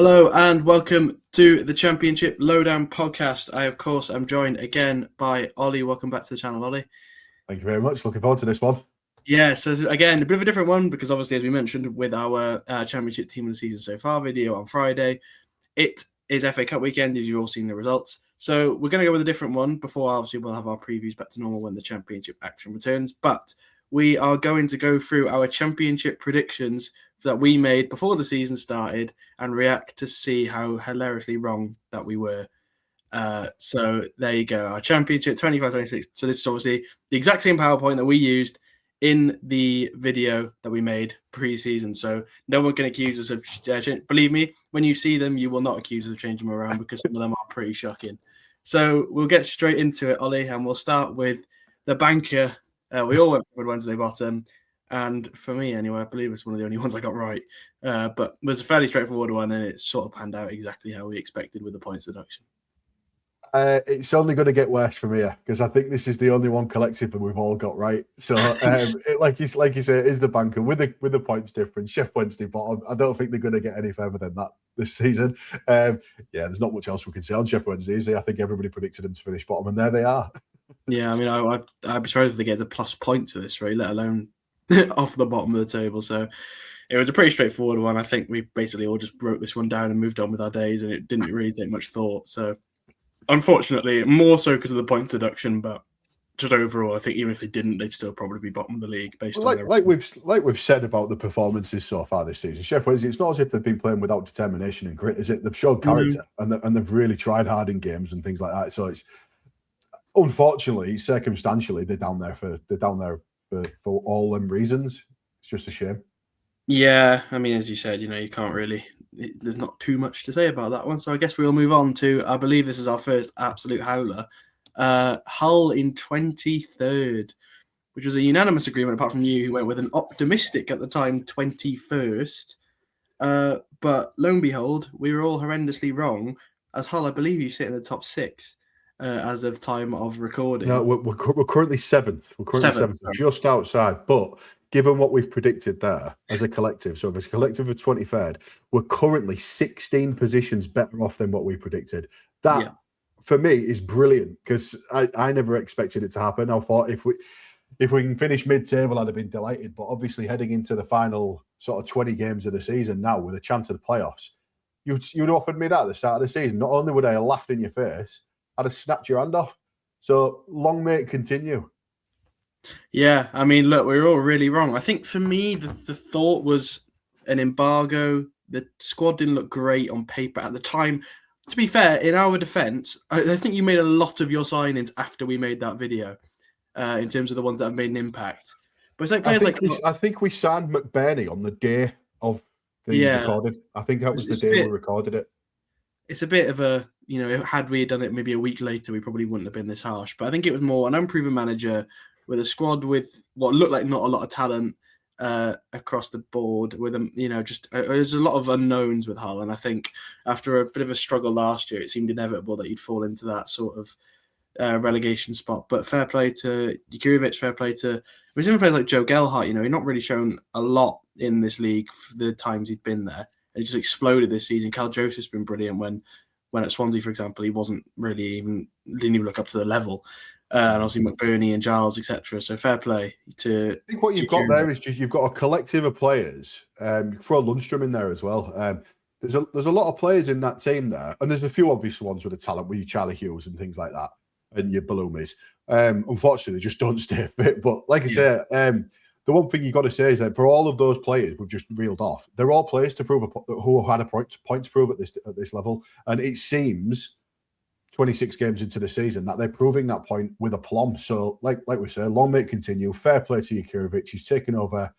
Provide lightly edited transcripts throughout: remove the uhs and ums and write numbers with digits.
Hello and welcome to the Championship Lowdown podcast. I, of course, am joined again by Ollie. Welcome back to the channel, Ollie. Thank you very much. Looking forward to this one. Yeah, so again, a bit of a different one because obviously, as we mentioned, with our Championship team of the season so far video on Friday, it is FA Cup weekend, as you've all seen the results. So we're going to go with a different one before, obviously, we'll have our previews back to normal when the Championship action returns. But we are going to go through our Championship predictions that we made before the season started and react to see how hilariously wrong that we were. So there you go, our Championship 25-26. So this is obviously the exact same PowerPoint that we used in the video that we made pre-season. So no one can accuse us of believe me, when you see them, you will not accuse us of changing them around because some of them are pretty shocking. So we'll get straight into it, Ollie, and we'll start with the banker. We all went for Wednesday bottom. And for me, anyway, I believe it's one of the only ones I got right. But it was a fairly straightforward one, and it sort of panned out exactly how we expected with the points deduction. It's only going to get worse from here because I think this is the only one collective that we've all got right. So, like you say, it is the banker with the points difference. Sheffield Wednesday bottom. I don't think they're going to get any further than that this season. There's not much else we can say on Sheffield Wednesday, is there? I think everybody predicted them to finish bottom, and there they are. Yeah, I mean, I'd be surprised if they get the plus point to this, right? Let alone off the bottom of the table. So it was a pretty straightforward one. I think we basically all just wrote this one down and moved on with our days, and it didn't really take much thought. So unfortunately, more so because of the points deduction, but just overall, I think even if they didn't, they'd still probably be bottom of the league based on their... like we've said about the performances so far this season. Sheffield Wednesday, it's not as if they've been playing without determination and grit, is it? They've shown character and they've really tried hard in games and things like that. So it's unfortunately, circumstantially, they're down there for all them reasons. It's just a shame. Yeah, I mean, as you said, you can't really... There's not too much to say about that one. So I guess we'll move on to, I believe this is our first absolute howler. Hull in 23rd, which was a unanimous agreement, apart from you, who went with an optimistic at the time 21st. But lo and behold, we were all horrendously wrong. As Hull, I believe you sit in the top 6 as of time of recording. No, we're currently 7th. We're currently 7th, just outside. But given what we've predicted there as a collective, so as a collective of 23rd, we're currently 16 positions better off than what we predicted. That, for me, is brilliant because I never expected it to happen. I thought if we can finish mid-table, I'd have been delighted. But obviously, heading into the final sort of 20 games of the season now with a chance of the playoffs, you'd offered me that at the start of the season. Not only would I have laughed in your face, I'd have snapped your hand off. So long may it continue. Yeah, I mean, look, we were all really wrong. I think for me, the thought was an embargo. The squad didn't look great on paper at the time. To be fair, in our defence, I think you made a lot of your signings after we made that video, in terms of the ones that have made an impact. But it's like players I think we signed McBurney on the day of the recording. I think that was the day we recorded it. It's a bit of a, had we done it maybe a week later, we probably wouldn't have been this harsh. But I think it was more an unproven manager with a squad with what looked like not a lot of talent across the board. With them, there's a lot of unknowns with Hull, and I think after a bit of a struggle last year, it seemed inevitable that you'd fall into that sort of relegation spot. But fair play to Jurkovic, fair play to even players like Joe Gelhardt. He's not really shown a lot in this league for the times he'd been there. It just exploded this season. Carl Joseph's been brilliant when at Swansea, for example, he wasn't really didn't even look up to the level. And obviously McBurney and Giles, etc. So fair play to... I think what you've got there is just you've got a collective of players. Throw Lundstrom in there as well. There's a lot of players in that team there, and there's a few obvious ones with the talent, with your Charlie Hughes and things like that, and your Baloomies. Unfortunately, they just don't stay fit. But like I say, the one thing you got to say is that for all of those players we've just reeled off, they're all players to prove who had a point to prove at this level, and it seems 26 games into the season that they're proving that point with aplomb. So, like we say, long may it continue. Fair play to Jurkovic. He's taken over.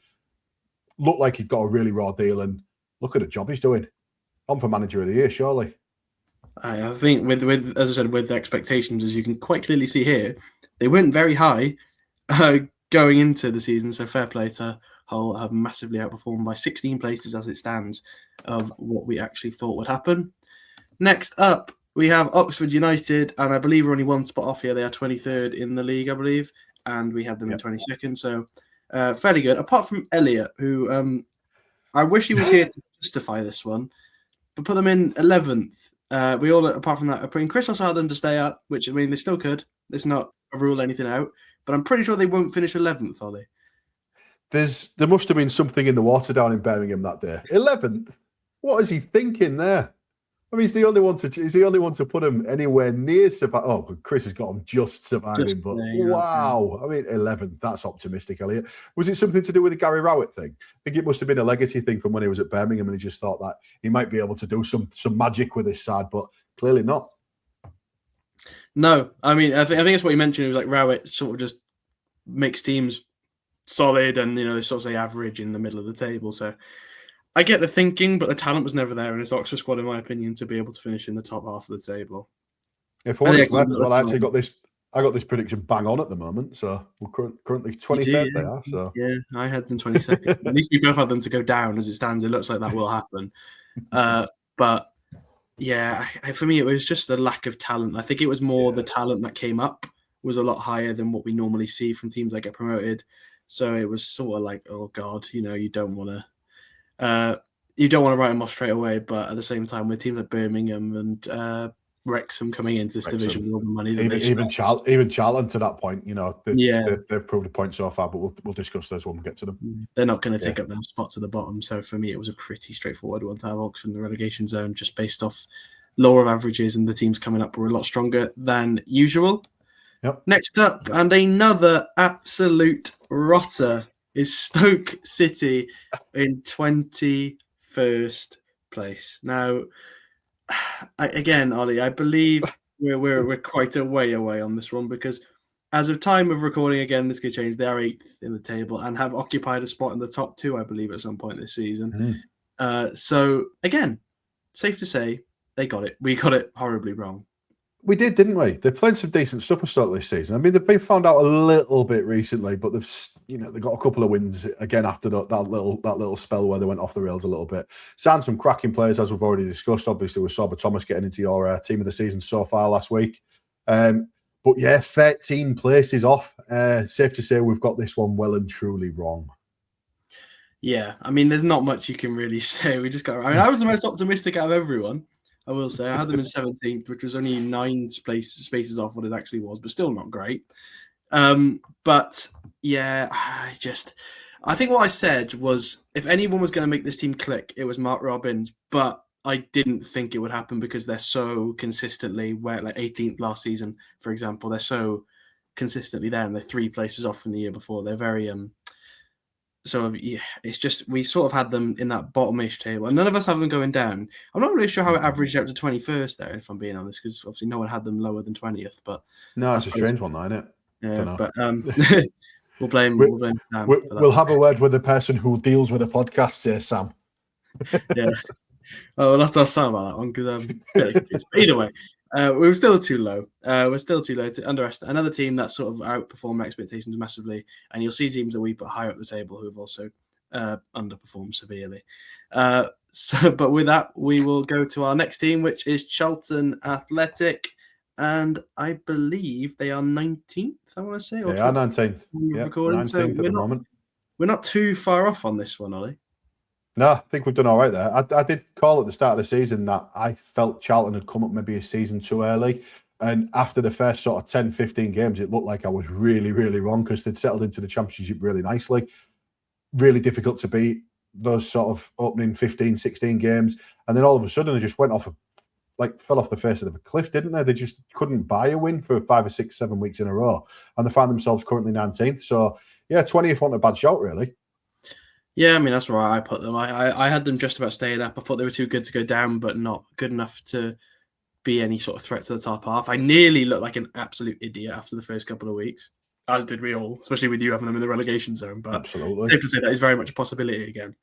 Looked like he'd got a really raw deal, and look at the job he's doing. On for manager of the year, surely. I think with as I said, with the expectations, as you can quite clearly see here, they weren't very high going into the season. So fair play to Hull, have massively outperformed by 16 places as it stands of what we actually thought would happen. Next up, we have Oxford United, and I believe we're only one spot off here. They are 23rd in the league, I believe, and we had them in 22nd. So fairly good. Apart from Elliot, who I wish he was here to justify this one. but put them in 11th. We all, apart from that, are putting Chris also had them to stay up, which, I mean, they still could. It's not a rule anything out, but I'm pretty sure they won't finish 11th, are they? There must have been something in the water down in Birmingham that day. 11th? What is he thinking there? I mean, he's the only one to put him anywhere near surviving. Oh, but Chris has got him just surviving. But wow, I mean, 11th. That's optimistic, Elliot. Was it something to do with the Gary Rowett thing? I think it must have been a legacy thing from when he was at Birmingham, and he just thought that he might be able to do some magic with his side, but clearly not. No, I mean, I think that's what you mentioned. It was like Rowett sort of just makes teams solid, and they sort of say average in the middle of the table. So I get the thinking, but the talent was never there in this Oxford squad, in my opinion, to be able to finish in the top half of the table. If I actually got this. I got this prediction bang on at the moment, so we're currently 23rd. They are. So yeah, I had them 22nd. At least we both had them to go down. As it stands, it looks like that will happen. But yeah, for me, it was just a lack of talent. I think it was more the talent that came up was a lot higher than what we normally see from teams that get promoted. So it was sort of like, oh God, you don't want to write them off straight away. But at the same time, with teams like Birmingham and Wrexham coming into this division with all the money that even Charlton to that point, they've proved a point so far. But we'll discuss those when we get to them. They're not going to take up their spots at the bottom. So for me, it was a pretty straightforward one to have Oxford in the relegation zone, just based off lower averages, and the teams coming up were a lot stronger than usual. Yep. Next up, and another absolute rotter, is Stoke City in 21st place. Now, again, Ollie, I believe we're quite a way away on this one, because as of time of recording, again, this could change. They are 8th in the table and have occupied a spot in the top 2, I believe, at some point this season. So again, safe to say they got it. We got it horribly wrong. We did, didn't we? They played some decent stuff at Stoke this season. I mean, they've been found out a little bit recently, but they've got a couple of wins again after that little spell where they went off the rails a little bit. Signed some cracking players, as we've already discussed. Obviously, with Sorba Thomas getting into your team of the season so far last week. But yeah, 13 places off. Safe to say we've got this one well and truly wrong. Yeah, I mean, there's not much you can really say. We just got. I mean, I was the most optimistic out of everyone. I will say I had them in 17th, which was only 9 spaces off what it actually was, but still not great. But yeah, I think what I said was, if anyone was going to make this team click, it was Mark Robbins. But I didn't think it would happen because they're so consistently like 18th last season, for example. They're so consistently there, and they're 3 places off from the year before. They're very it's just we sort of had them in that bottom-ish table, and none of us have them going down. I'm not really sure how it averaged out to 21st there, if I'm being honest, because obviously no one had them lower than 20th. But no, it's a strange one, isn't it? Yeah, but we'll blame Sam. We'll have a word with the person who deals with the podcast here, Sam. Yeah. We'll have to ask Sam about that one, because I'm fairly confused. But either way, we're still too low. We're still too low to underestimate another team that sort of outperformed expectations massively. And you'll see teams that we put higher up the table who have also underperformed severely. But with that, we will go to our next team, which is Charlton Athletic. And I believe they are 19th, I want to say. They are 19th. Yeah, 19th at the moment. We're not too far off on this one, Ollie. No, I think we've done all right there. I did call at the start of the season that I felt Charlton had come up maybe a season too early. And after the first sort of 10, 15 games, it looked like I was really, really wrong, because they'd settled into the Championship really nicely. Really difficult to beat those sort of opening 15, 16 games. And then all of a sudden, they just fell off the face of the cliff, didn't they? They just couldn't buy a win for 5 or 6, 7 weeks in a row. And they find themselves currently 19th. So, yeah, 20th wasn't a bad shout, really. Yeah, I mean, that's where I put them. I had them just about staying up. I thought they were too good to go down, but not good enough to be any sort of threat to the top half. I nearly looked like an absolute idiot after the first couple of weeks, as did we all, especially with you having them in the relegation zone. But absolutely, safe to say that is very much a possibility again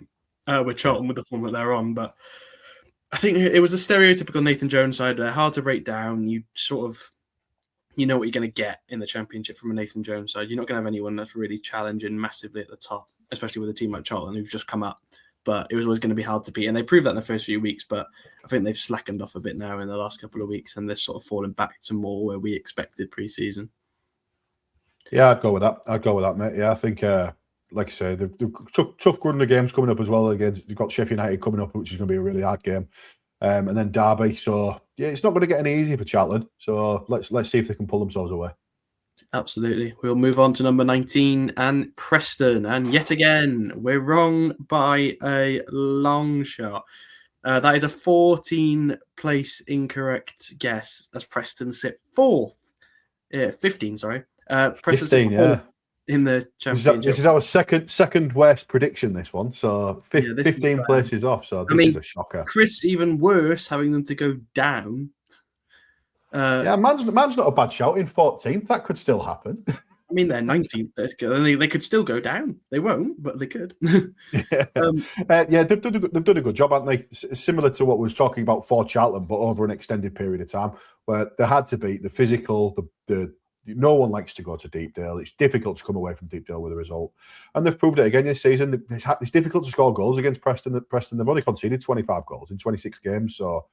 with Charlton, with the form that they're on. But I think it was a stereotypical Nathan Jones side. They're hard to break down. You sort of, know what you're going to get in the Championship from a Nathan Jones side. You're not going to have anyone that's really challenging massively at the top, especially with a team like Charlton who've just come up. But it was always going to be hard to beat. And they proved that in the first few weeks, but I think they've slackened off a bit now in the last couple of weeks, and they're sort of falling back to more where we expected pre-season. Yeah, I'd go with that, mate. Yeah, I think, like I say, they've tough run of games coming up as well. Again, you've got Sheffield United coming up, which is going to be a really hard game. and then Derby. So yeah, it's not going to get any easier for Charlton. So let's see if they can pull themselves away. Absolutely. We'll move on to number 19 and Preston. And yet again, we're wrong by a long shot. That is a 14-place incorrect guess as Preston sit 15, sorry. Preston 15, sit fourth in the Championship. This is our second worst prediction, this one. So 15 places off. So this is a shocker. Chris, even worse, having them to go down. Man's not a bad shout in 14th. That could still happen. I mean, they're 19th. They could still go down. They won't, but they could. They've done a good job, haven't they? Similar to what we was talking about for Charlton, but over an extended period of time, where they had to beat the physical. No one likes to go to Deepdale. It's difficult to come away from Deepdale with a result, and they've proved it again this season. It's difficult to score goals against Preston. They've only conceded 25 goals in 26 games, so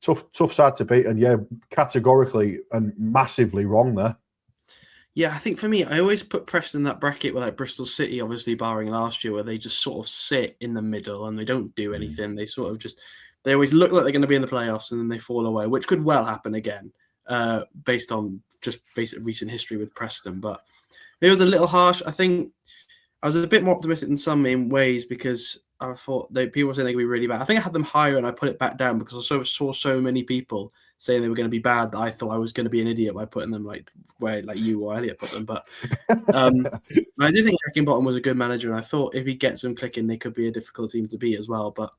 tough side to beat. And categorically and massively wrong there. Yeah, I think for me, I always put Preston in that bracket with like Bristol City, obviously barring last year, where they just sort of sit in the middle and they don't do anything. They sort of they always look like they're going to be in the playoffs and then they fall away, which could well happen again, based on just basic recent history with Preston. But it was a little harsh. I think I was a bit more optimistic than some in ways because I thought people were saying they could be really bad. I think I had them higher and I put it back down because I saw so many people saying they were going to be bad that I thought I was going to be an idiot by putting them like you or Elliot put them. But I did think Heckingbottom was a good manager, and I thought if he gets them clicking, they could be a difficult team to beat as well. But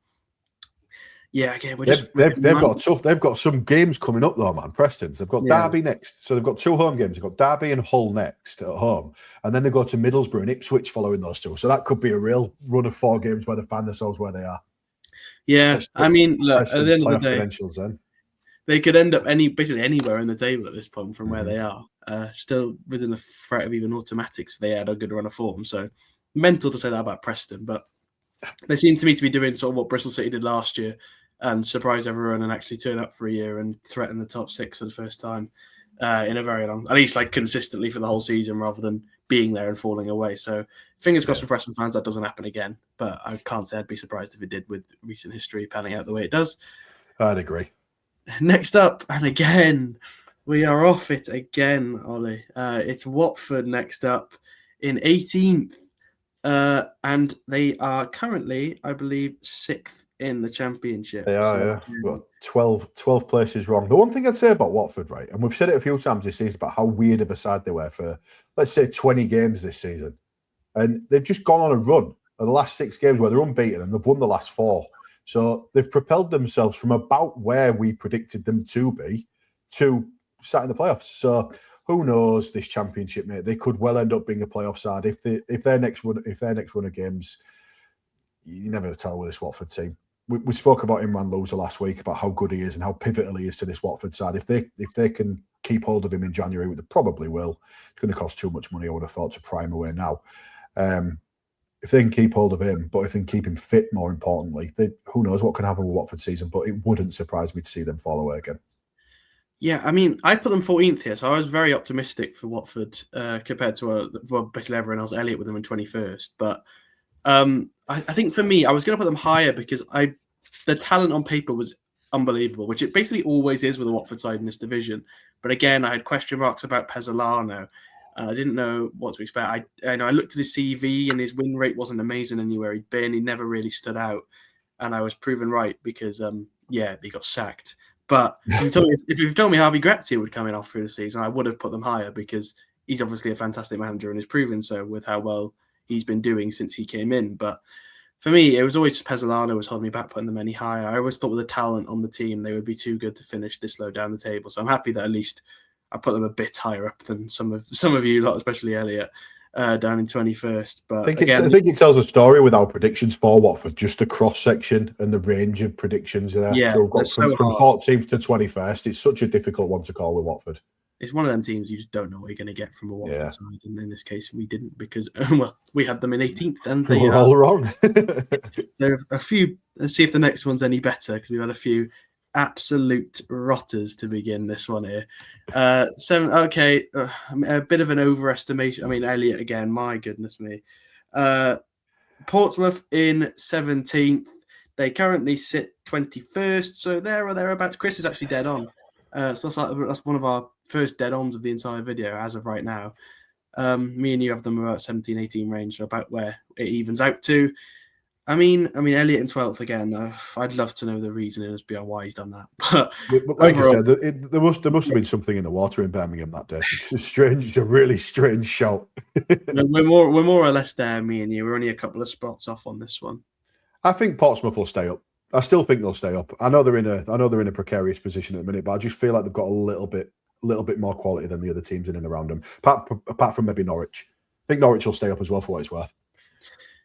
yeah, again, they've got some games coming up though, man. Preston's they've got Derby next, so they've got 2 home games. They've got Derby and Hull next at home, and then they go to Middlesbrough and Ipswich following those 2. So that could be a real run of 4 games where they find themselves where they are. Yeah, I mean, look, at the end of the day, then. They could end up basically anywhere in the table at this point from where they are. Still within the threat of even automatics if they had a good run of form. So mental to say that about Preston, but they seem to me to be doing sort of what Bristol City did last year and surprise everyone and actually turn up for a year and threaten the top 6 for the first time in a very long, at least like consistently for the whole season rather than being there and falling away. So fingers crossed for Preston fans that doesn't happen again, but I can't say I'd be surprised if it did with recent history panning out the way it does. I'd agree. Next up, and again, we are off it again, Ollie. It's Watford next up in 18th. And they are currently, I believe, 6th in the Championship. They are, Got 12 places wrong. The one thing I'd say about Watford, right, and we've said it a few times this season about how weird of a side they were for, let's say, 20 games this season. And they've just gone on a run of the last 6 games where they're unbeaten and they've won the last 4. So they've propelled themselves from about where we predicted them to be to sat in the playoffs. So who knows this Championship, mate? They could well end up being a playoff side if their next run of games. You never tell with this Watford team. We spoke about Imran Loser last week about how good he is and how pivotal he is to this Watford side. If they can keep hold of him in January, they probably will. It's going to cost too much money, I would have thought, to pry him away now. If they can keep hold of him, but if they can keep him fit, more importantly, who knows what can happen with Watford season, but it wouldn't surprise me to see them fall away again. Yeah, I mean, I put them 14th here, so I was very optimistic for Watford compared to basically everyone else. Elliot with them in 21st, but I think for me, I was going to put them higher because the talent on paper was unbelievable, which it basically always is with the Watford side in this division. But again, I had question marks about Pezzolano. I didn't know what to expect. I looked at his CV and his win rate wasn't amazing anywhere he'd been. He never really stood out, and I was proven right because he got sacked. But if you've told me Harvey Grazia would come in off through the season, I would have put them higher because he's obviously a fantastic manager and has proven so with how well he's been doing since he came in. But for me, it was always just Pezzolano was holding me back putting them any higher. I always thought with the talent on the team, they would be too good to finish this low down the table. So I'm happy that at least I put them a bit higher up than some of you lot, especially Elliot, down in 21st. But I think it tells a story with our predictions for Watford, just the cross section and the range of predictions there. Yeah, so we've got from 14th to 21st. It's such a difficult one to call with Watford. It's one of them teams you just don't know what you're going to get from a Watford side, and in this case, we didn't because we had them in 18th, and they were all wrong. So a few. Let's see if the next one's any better because we've had a few absolute rotters to begin this one here. 7. Okay, a bit of an overestimation. I mean, Elliot again. My goodness me. Portsmouth in 17th. They currently sit 21st, so there or thereabouts. Chris is actually dead on. So that's one of our first dead ons of the entire video as of right now. Me and you have them about 17, 18 range, so about where it evens out to. I mean, Elliot in 12th again. I'd love to know the reasoning as beyond why he's done that. But like overall, I said, there must have been something in the water in Birmingham that day. It's a really strange shout. we're more or less there, me and you. We're only a couple of spots off on this one. I think Portsmouth will stay up. I still think they'll stay up. I know they're in a precarious position at the minute, but I just feel like they've got a little bit more quality than the other teams in and around them. Apart from maybe Norwich. I think Norwich will stay up as well for what it's worth.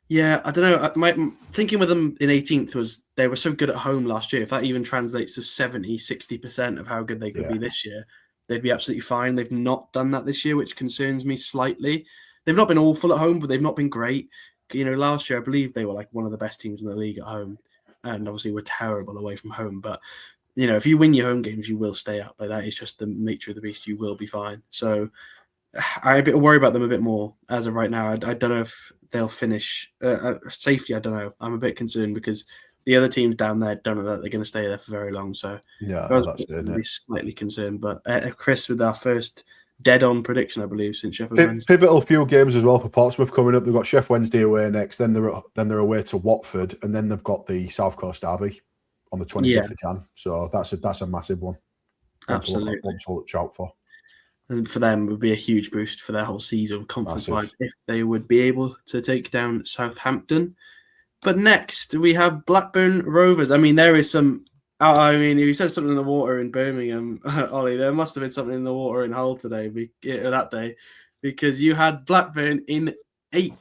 Yeah, I don't know. My thinking with them in 18th was they were so good at home last year. If that even translates to 70, 60% of how good they could be this year, they'd be absolutely fine. They've not done that this year, which concerns me slightly. They've not been awful at home, but they've not been great. Last year, I believe they were like one of the best teams in the league at home. And obviously we're terrible away from home. But, if you win your home games, you will stay up. Like that is just the nature of the beast. You will be fine. So I worry about them a bit more as of right now. I don't know if they'll finish. Safety, I don't know. I'm a bit concerned because the other teams down there don't know that they're going to stay there for very long. So yeah, I was slightly concerned. But Chris, with our first dead-on prediction, I believe, since Sheffield Wednesday. Pivotal few games as well for Portsmouth coming up. They've got Sheffield Wednesday away next. Then they're away to Watford, and then they've got the South Coast Derby on the 25th of Jan. So that's a massive one. Absolutely, one to look out for. And for them, it would be a huge boost for their whole season, conference-wise, if they would be able to take down Southampton. But next, we have Blackburn Rovers. I mean, there is some... you said something in the water in Birmingham, Ollie. There must have been something in the water in Hull that day, because you had Blackburn in 8th.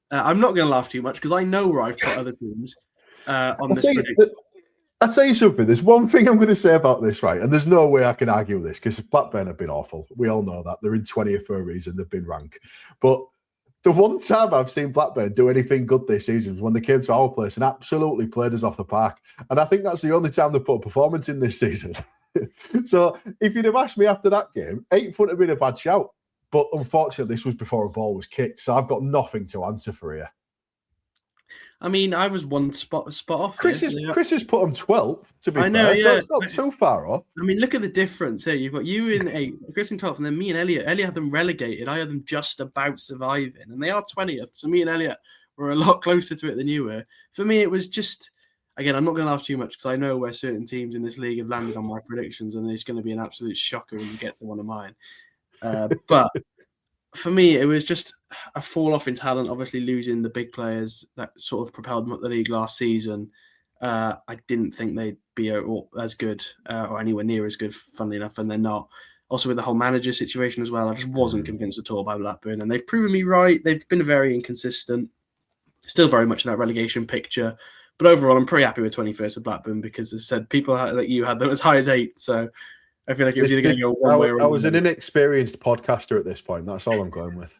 I'm not going to laugh too much because I know where I've put other teams on this prediction. I'll tell you something. There's one thing I'm going to say about this, right? And there's no way I can argue this because Blackburn have been awful. We all know that. They're in 20th for a reason. They've been ranked. But the one time I've seen Blackburn do anything good this season was when they came to our place and absolutely played us off the park. And I think that's the only time they put a performance in this season. So if you'd have asked me after that game, 8th would have been a bad shout. But unfortunately, this was before a ball was kicked. So I've got nothing to answer for here. I mean, I was one spot off. Chris has put them 12th, to be fair. Know, so it's not too far off. I mean, look at the difference here. You've got you in 8th, Chris in 12th, and then me and Elliot. Elliot had them relegated. I had them just about surviving. And they are 20th. So me and Elliot were a lot closer to it than you were. For me, it was just... Again, I'm not going to laugh too much because I know where certain teams in this league have landed on my predictions, and it's going to be an absolute shocker when you get to one of mine. But for me, it was just a fall off in talent. Obviously, losing the big players that sort of propelled them up the league last season. I didn't think they'd be as good or anywhere near as good, funnily enough, and they're not. Also, with the whole manager situation as well, I just wasn't convinced at all by Blackburn, and they've proven me right. They've been very inconsistent, still very much in that relegation picture. But overall, I'm pretty happy with 21st with Blackburn because, as I said, people like you had them as high as 8th. So I feel like it was either going to go one way or another. I was an inexperienced podcaster at this point. That's all I'm going with.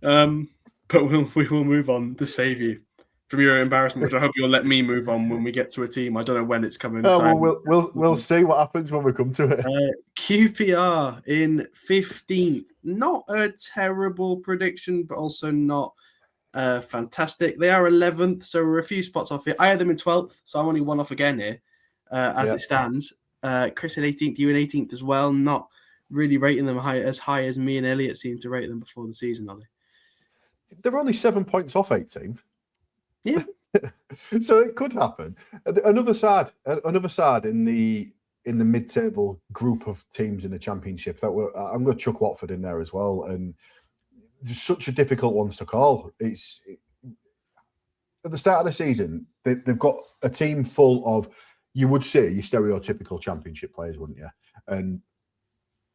But we will move on to save you from your embarrassment, which I hope you'll let me move on when we get to a team. I don't know when it's coming. We'll see what happens when we come to it. QPR in 15th. Not a terrible prediction, but also not fantastic. They are 11th, so we're a few spots off here. I had them in 12th, so I'm only one off again here as it stands. Chris in 18th, you in 18th as well. Not really rating them as high as me and Elliot seem to rate them before the season, Ollie. They're only 7 points off 18th. Yeah. So it could happen. Another side in the mid-table group of teams in the Championship. I'm going to chuck Watford in there as well, and there's such a difficult ones to call. It's at the start of the season, they've got a team full of, you would say, your stereotypical Championship players, wouldn't you? And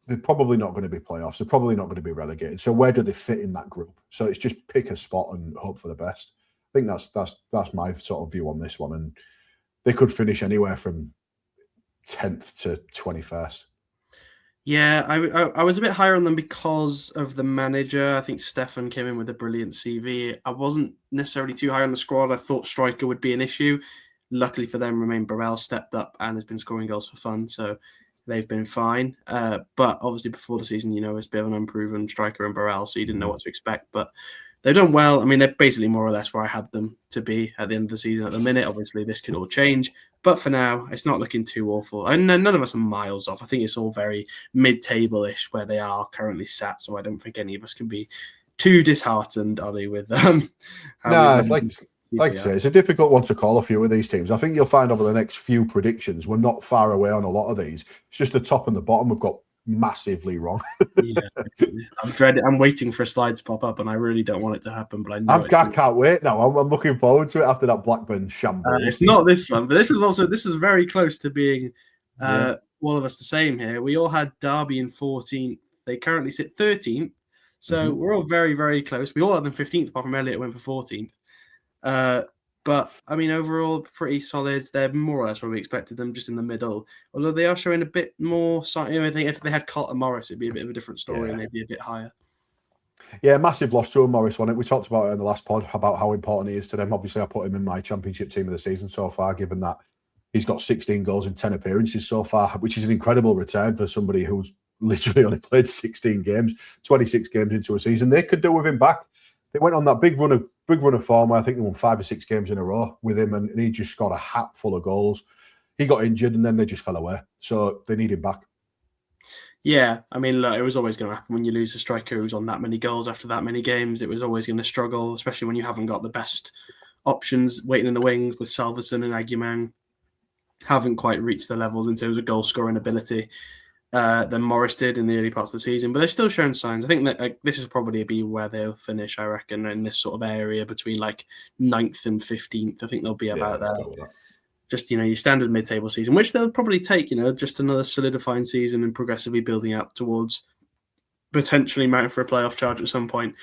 they're probably not going to be playoffs. They're probably not going to be relegated. So where do they fit in that group? So it's just pick a spot and hope for the best. I think that's my sort of view on this one. And they could finish anywhere from 10th to 21st. Yeah, I was a bit higher on them because of the manager. I think Stefan came in with a brilliant CV. I wasn't necessarily too high on the squad. I thought striker would be an issue. Luckily for them, Romain Barrel stepped up and has been scoring goals for fun, so they've been fine. But obviously before the season, it's a bit of an unproven striker in Barrel, so you didn't know what to expect. But they've done well. I mean, they're basically more or less where I had them to be at the end of the season at the minute. Obviously, this could all change. But for now, it's not looking too awful. And none of us are miles off. I think it's all very mid-table-ish where they are currently sat. So I don't think any of us can be too disheartened, Ollie, with how No, like I say, it's a difficult one to call a few of these teams. I think you'll find over the next few predictions, we're not far away on a lot of these. It's just the top and the bottom we've got massively wrong. Yeah, I'm waiting for a slide to pop up, and I really don't want it to happen. But I can't wait now. I'm looking forward to it after that Blackburn shambles. It's not this one, but this was very close to being all of us the same here. We all had Derby in 14th. They currently sit 13th, so we're all very, very close. We all had them 15th, apart from Elliot went for 14th. But I mean, overall, pretty solid. They're more or less where we expected them, just in the middle. Although they are showing a bit more. I think if they had Carlton Morris, it'd be a bit of a different story, and they'd be a bit higher. Yeah, massive loss to him, Morris, wasn't it? We talked about it in the last pod about how important he is to them. Obviously, I put him in my championship team of the season so far, given that he's got 16 goals in 10 appearances so far, which is an incredible return for somebody who's literally only played 16 games, 26 games into a season. They could do with him back. They went on that big run of form where I think they won 5 or 6 games in a row with him, and he just got a hat full of goals. He got injured, and then they just fell away. So they need him back. Yeah, I mean, look, it was always going to happen when you lose a striker who's on that many goals after that many games. It was always going to struggle, especially when you haven't got the best options waiting in the wings with Salverson and Aguiman. Haven't quite reached the levels in terms of goal scoring ability than Morris did in the early parts of the season, but they're still showing signs. I think that this is probably be where they'll finish, I reckon, in this sort of area between like 9th and 15th. I think they'll be about there. Just, your standard mid-table season, which they'll probably take, just another solidifying season and progressively building up towards potentially mounting for a playoff charge at some point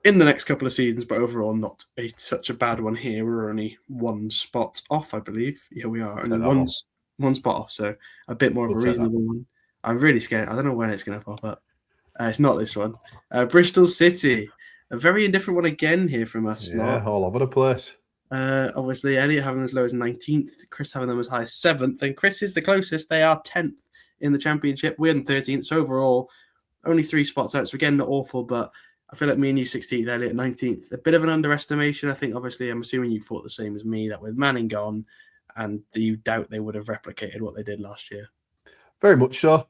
in the next couple of seasons, but overall not such a bad one here. We're only one spot off, I believe. Yeah, we are. Only one spot off, so a bit more of a reasonable one. I'm really scared. I don't know when it's going to pop up. It's not this one. Bristol City, a very indifferent one again here from us. Yeah, all over the place. Obviously, Elliot having as low as 19th, Chris having them as high as 7th, and Chris is the closest. They are 10th in the Championship. We're in 13th, so overall, only 3 spots out. So again, not awful, but I feel like me and you 16th, Elliot 19th. A bit of an underestimation. I think, obviously, I'm assuming you thought the same as me, that with Manning gone, and you doubt they would have replicated what they did last year. Very much so.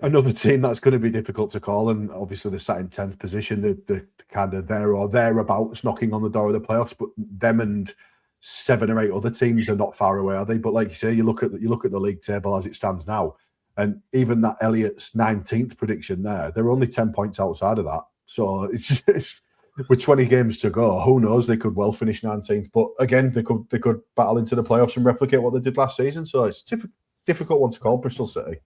Another team that's going to be difficult to call, and obviously they're sat in 10th position. They're kind of there or thereabouts, knocking on the door of the playoffs. But them and 7 or 8 other teams are not far away, are they? But like you say, you look at the league table as it stands now, and even that Elliot's 19th prediction they're only 10 points outside of that. So it's with 20 games to go, who knows? They could well finish 19th. But again, they could battle into the playoffs and replicate what they did last season. So it's difficult one to call, Bristol City.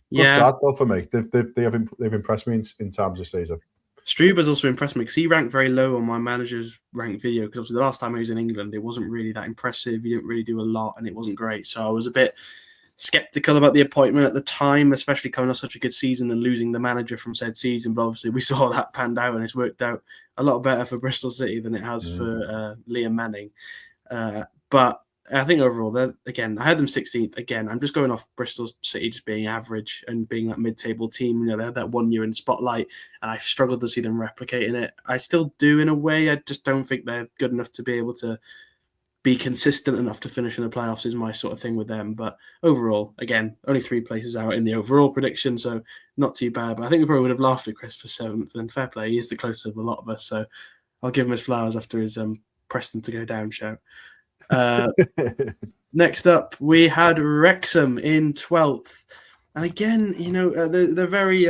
Yeah, sad though for me. They've impressed me in times this season. Struber's also impressed me because he ranked very low on my manager's ranked video, because obviously the last time he was in England, it wasn't really that impressive. He didn't really do a lot, and it wasn't great. So I was a bit skeptical about the appointment at the time, especially coming off such a good season and losing the manager from said season. But obviously we saw that panned out, and it's worked out a lot better for Bristol City than it has for Liam Manning. But I think overall, I had them 16th. Again, I'm just going off Bristol City just being average and being that mid-table team. They had that 1 year in the spotlight, and I struggled to see them replicating it. I still do in a way. I just don't think they're good enough to be able to be consistent enough to finish in the playoffs is my sort of thing with them. But overall, again, only 3 places out in the overall prediction, so not too bad. But I think we probably would have laughed at Chris for 7th, and fair play. He is the closest of a lot of us, so I'll give him his flowers after his Preston to go down shout. Next up, we had Wrexham in 12th. And again, they're very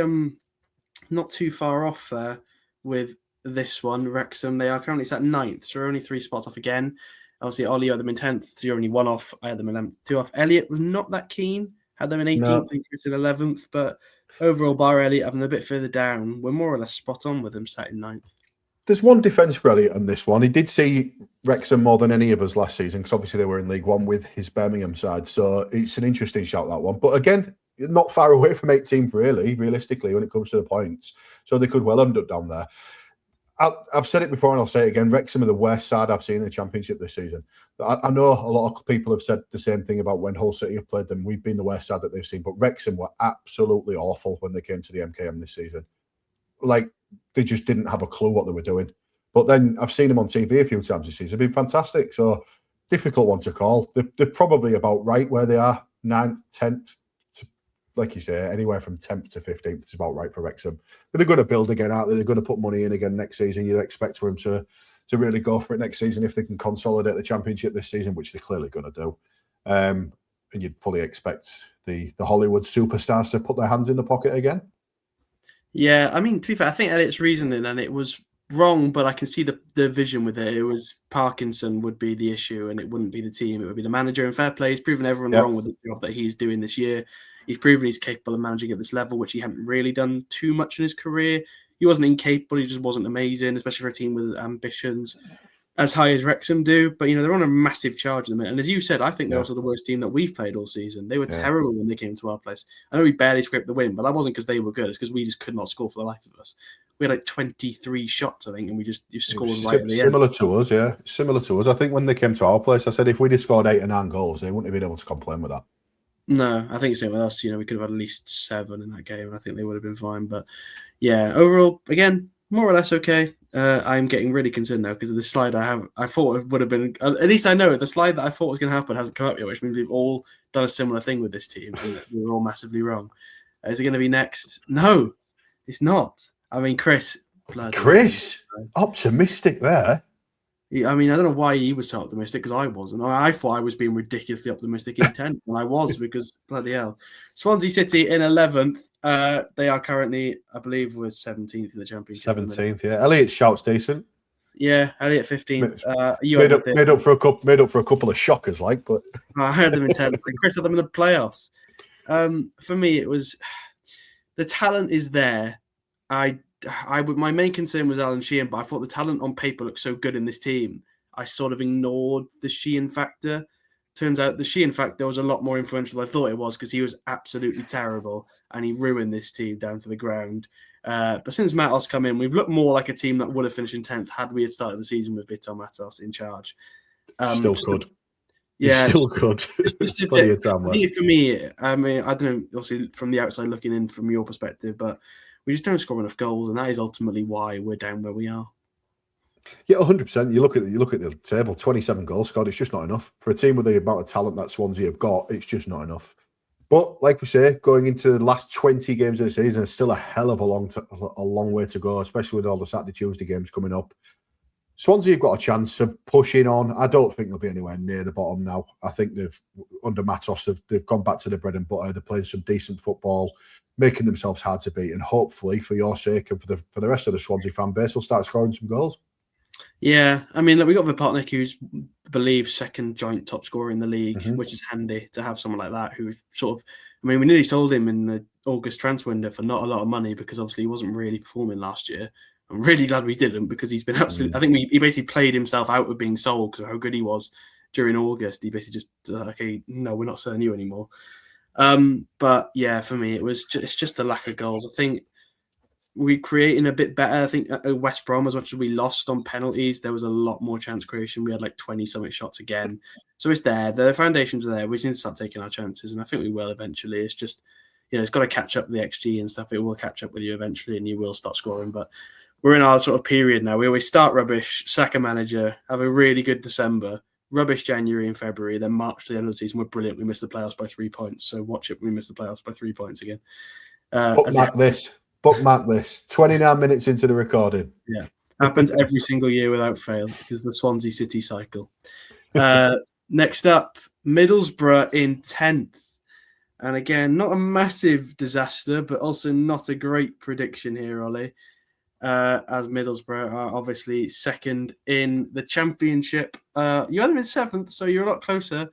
not too far off there with this one, Wrexham. They are currently sat 9th, so we're only 3 spots off again. Obviously, Ollie had them in 10th, so you're only 1 off. I had them in 2 off. Elliot was not that keen, had them in 18th, and Chris in 11th. But overall, bar Elliot having them a bit further down, we're more or less spot on with them sat in 9th. There's one defence for Elliot on this one. He did see Wrexham more than any of us last season, because obviously they were in League One with his Birmingham side. So it's an interesting shout, that one. But again, not far away from 18th, really, realistically, when it comes to the points. So they could well end up down there. I've said it before and I'll say it again. Wrexham are the worst side I've seen in the Championship this season. I know a lot of people have said the same thing about when Hull City have played them. We've been the worst side that they've seen. But Wrexham were absolutely awful when they came to the MKM this season. Like, they just didn't have a clue what they were doing. But then I've seen them on TV a few times this season. They've been fantastic. So difficult one to call. They're probably about right where they are, 9th, 10th. Like you say, anywhere from 10th to 15th is about right for Wrexham. But they're going to build again, aren't they? They're going to put money in again next season. You'd expect for them to really go for it next season if they can consolidate the Championship this season, which they're clearly going to do. And you'd fully expect the Hollywood superstars to put their hands in the pocket again. Yeah, I mean, to be fair, I think Elliot's reasoning, and it was wrong, but I can see the vision with it. It was Parkinson would be the issue, and it wouldn't be the team. It would be the manager. And fair play, he's proven everyone wrong with the job that he's doing this year. He's proven he's capable of managing at this level, which he hadn't really done too much in his career. He wasn't incapable. He just wasn't amazing, especially for a team with ambitions as high as Wrexham do. But, they're on a massive charge at the minute. And as you said, I think they're also the worst team that we've played all season. They were terrible when they came to our place. I know we barely scraped the win, but that wasn't because they were good. It's because we just could not score for the life of us. We had like 23 shots, I think, and you scored right at the end. Similar to us, yeah. Similar to us. I think when they came to our place, I said if we'd have scored 8 or 9 goals, they wouldn't have been able to complain with that. No, I think same with us. We could have had at least 7 in that game, and I think they would have been fine. But yeah, overall, again, more or less okay. I'm getting really concerned now because of the slide I thought it would have been. At least I know the slide that I thought was going to happen hasn't come up yet, which means we've all done a similar thing with this team. We were all massively wrong. Is it going to be next? No, it's not. I mean, Chris, optimistic there. I mean, I don't know why he was so optimistic because I wasn't. I thought I was being ridiculously optimistic in 10th, and I was because bloody hell. Swansea City in 11th. They are currently, I believe, was 17th in the Championship. 17th, yeah. Elliot shouts decent. Yeah, Elliot 15th. You made up for a couple of shockers, but I had them in 10th. And Chris had them in the playoffs. For me, it was the talent is there. My main concern was Alan Sheehan, but I thought the talent on paper looked so good in this team. I sort of ignored the Sheehan factor. Turns out the Sheehan factor was a lot more influential than I thought it was because he was absolutely terrible and he ruined this team down to the ground. But since Matos come in, we've looked more like a team that would have finished in 10th had we had started the season with Vitor Matos in charge. Still good. Yeah, still good. Just a bit, for me, I mean, I don't know, obviously from the outside looking in from your perspective, but we just don't score enough goals, and that is ultimately why we're down where we are. Yeah, 100%. You look at the table, 27 goals scored. It's just not enough for a team with the amount of talent that Swansea have got. It's just not enough. But like we say, going into the last 20 games of the season, it's still a hell of a long way to go, especially with all the Saturday, Tuesday games coming up. Swansea have got a chance of pushing on. I don't think they'll be anywhere near the bottom now. I think under Matos, they've gone back to the bread and butter. They're playing some decent football, making themselves hard to beat, and hopefully, for your sake and for the rest of the Swansea fan base, they'll start scoring some goals. Yeah, I mean, we got Vipotnik, who's, I believe, second joint top scorer in the league, which is handy to have someone like that who sort of, I mean, we nearly sold him in the August transfer window for not a lot of money because obviously he wasn't really performing last year. I'm really glad we didn't because he's been absolutely, I think he basically played himself out of being sold because of how good he was during August. He basically just, okay, no, we're not selling you anymore. But yeah, for me, it's just the lack of goals. I think we're creating a bit better. I think at West Brom, as much as we lost on penalties, there was a lot more chance creation. We had like 20-something shots again. So it's there. The foundations are there. We just need to start taking our chances, and I think we will eventually. It's just, it's got to catch up with the XG and stuff. It will catch up with you eventually, and you will start scoring. But we're in our sort of period now. We always start rubbish, sack a manager, have a really good December, rubbish January and February, then March to the end of the season, we're brilliant. We missed the playoffs by 3 points. So watch it. We missed the playoffs by 3 points again. Bookmark this. 29 minutes into the recording. Yeah. Happens every single year without fail. It is the Swansea City cycle. Next up, Middlesbrough in 10th. And again, not a massive disaster, but also not a great prediction here, Ollie. As Middlesbrough are obviously second in the Championship. You had them in 7th, so you're a lot closer.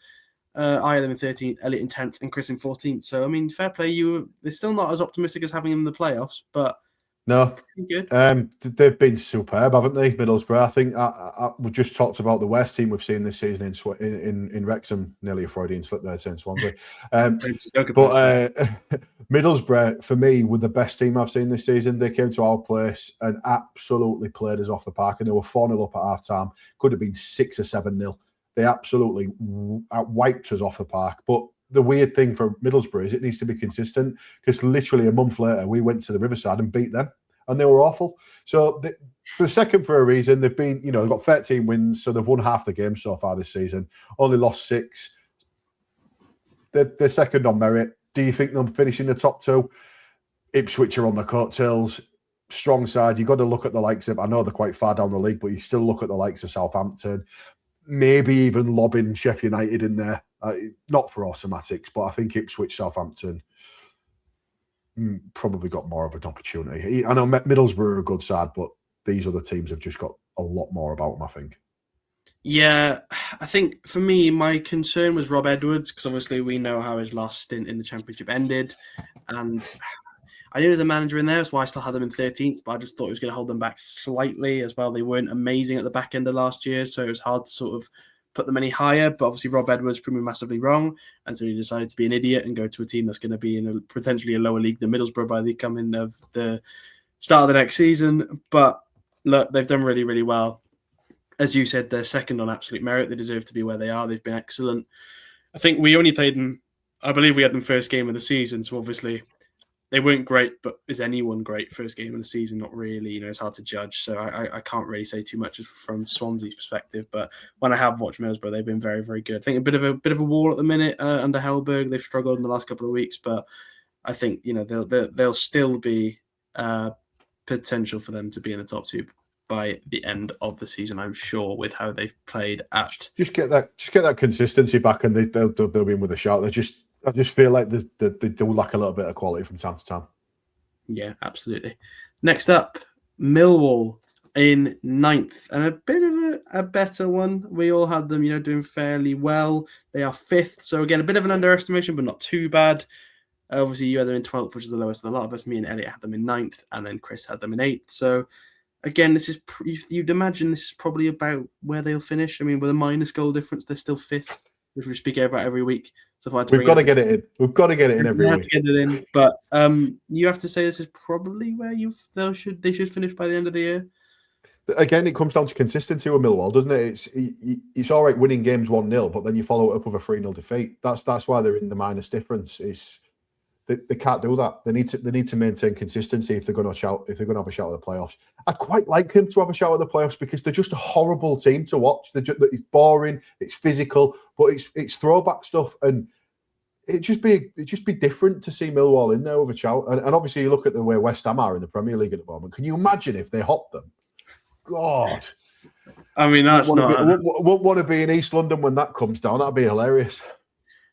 I had them in 13th, Elliot in 10th, and Chris in 14th. So, I mean, fair play. They're still not as optimistic as having them in the playoffs, but no, good. They've been superb, haven't they, Middlesbrough? I think we just talked about the worst team we've seen this season in Wrexham. Nearly a Freudian slip there, saying Swansea. But Middlesbrough, for me, were the best team I've seen this season. They came to our place and absolutely played us off the park, and they were 4-0 up at half time. Could have been 6 or 7-0. They absolutely wiped us off the park. But the weird thing for Middlesbrough is it needs to be consistent because literally a month later, we went to the Riverside and beat them. and they were awful. So they're second for a reason. They've been, they've got 13 wins, so they've won half the games so far this season. Only lost 6. They're second on merit. Do you think they'll finish in the top 2? Ipswich are on the coattails. Strong side. You've got to look at the likes of, I know they're quite far down the league, but you still look at the likes of Southampton, maybe even lobbing Sheffield United in there. Not for automatics, but I think Ipswich, Southampton probably got more of an opportunity. I know Middlesbrough are a good side, but these other teams have just got a lot more about them, I think. Yeah, I think for me, my concern was Rob Edwards, because obviously we know how his last stint in the Championship ended. And I knew there was a manager in there, that's why I still had them in 13th, but I just thought he was going to hold them back slightly as well. They weren't amazing at the back end of last year, so it was hard to sort of put them any higher. But obviously Rob Edwards proved me massively wrong, and so he decided to be an idiot and go to a team that's going to be in potentially a lower league than Middlesbrough by the coming of the start of the next season. But look, they've done really, really well. As you said, they're second on absolute merit. They deserve to be where they are. They've been excellent. I think we only played them, I believe we had them first game of the season, so obviously they weren't great, but is anyone great first game of the season? Not really. It's hard to judge. So I can't really say too much from Swansea's perspective. But when I have watched Middlesbrough, they've been very, very good. I think a bit of a wall at the minute under Hellberg. They've struggled in the last couple of weeks, but I think they'll still be potential for them to be in the top 2 by the end of the season, I'm sure, with how they've played at. Just get that consistency back, and they'll be in with a shout. I just feel like they do lack a little bit of quality from time to time. Yeah, absolutely. Next up, Millwall in 9th, and a bit of a better one. We all had them, doing fairly well. They are 5th, so again, a bit of an underestimation, but not too bad. Obviously, you had them in 12th, which is the lowest of a lot of us. Me and Elliot had them in 9th, and then Chris had them in 8th. So again, this is you'd imagine this is probably about where they'll finish. I mean, with a minus goal difference, they're still 5th, which we speak about every week. So we've got to get it in. We've got to get it in every week. We have to get it in, but you have to say this is probably where they should finish by the end of the year. Again, it comes down to consistency with Millwall, doesn't it? It's all right winning games 1-0, but then you follow it up with a 3-0 defeat. That's why they're in the minus difference. They can't do that. They need to maintain consistency if they're going to have a shout at the playoffs. I quite like them to have a shout at the playoffs because they're just a horrible team to watch. It's boring, it's physical, but it's throwback stuff, and it'd just be different to see Millwall in there with a shout. And obviously, you look at the way West Ham are in the Premier League at the moment. Can you imagine if they hopped them? God, I mean, that's not. Won't want to be in East London when that comes down. That'd be hilarious.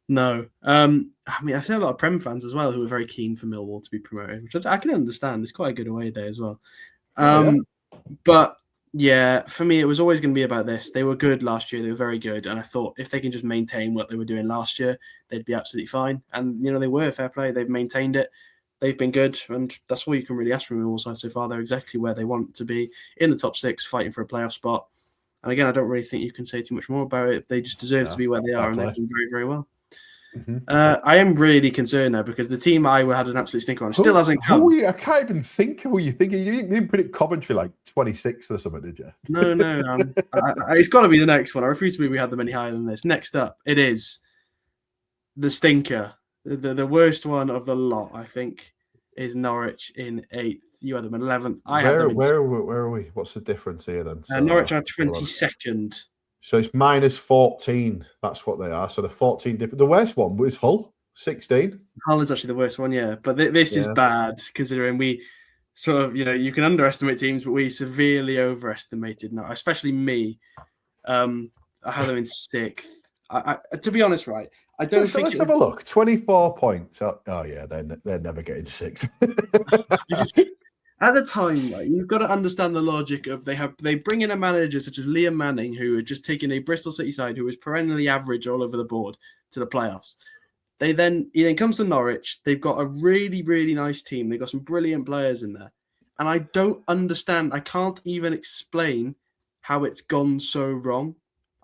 No. I mean, I see a lot of Prem fans as well who are very keen for Millwall to be promoted, which I can understand. It's quite a good away day as well. But yeah, for me, it was always going to be about this. They were good last year. They were very good. And I thought if they can just maintain what they were doing last year, they'd be absolutely fine. And, they were fair play. They've maintained it. They've been good. And that's all you can really ask from Millwall side so far. They're exactly where they want to be, in the top 6, fighting for a playoff spot. And again, I don't really think you can say too much more about it. They just deserve to be where they are, and they've done very, very well. Mm-hmm. I am really concerned now because the team I had an absolute stinker on still hasn't come. I can't even think who you thinking. You didn't predict Coventry like 26th or something, did you? No. It's got to be the next one. I refuse to believe we had them any higher than this. Next up, it is the stinker, the worst one of the lot. I think is Norwich in 8th. You had them in 11th. Where are we? What's the difference here then? So, Norwich are 22nd. So it's minus 14. That's what they are. So the 14 different. The worst one was Hull, 16. Hull is actually the worst one, yeah. But this is bad considering we sort of, you can underestimate teams, but we severely overestimated now, especially me. I had them in 6th. I to be honest, right, I don't think. Let's have a look. 24 points. Oh yeah, they're never getting 6. At the time, like, you've got to understand the logic of they bring in a manager such as Liam Manning, who had just taken a Bristol City side who was perennially average all over the board to the playoffs. He then comes to Norwich. They've got a really, really nice team. They've got some brilliant players in there. And I don't understand. I can't even explain how it's gone so wrong.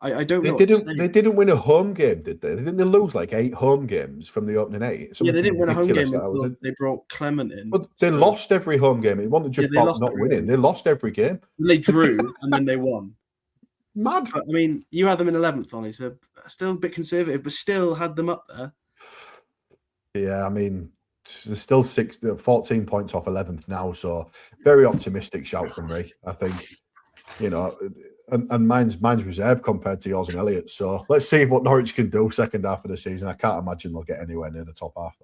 I don't know. They didn't win a home game, did they? Didn't they lose like 8 home games from the opening 8? They didn't win a home game until they brought Clement in. But they lost every home game. It wasn't just not winning. They lost every game. They drew and then they won. Mad. But, I mean, you had them in 11th, Ollie, so still a bit conservative, but still had them up there. Yeah, I mean, There's still 14 points off 11th now, so very optimistic shout from me. I think, and mine's reserved compared to yours and Elliot's. So let's see what Norwich can do second half of the season. I can't imagine they'll get anywhere near the top half.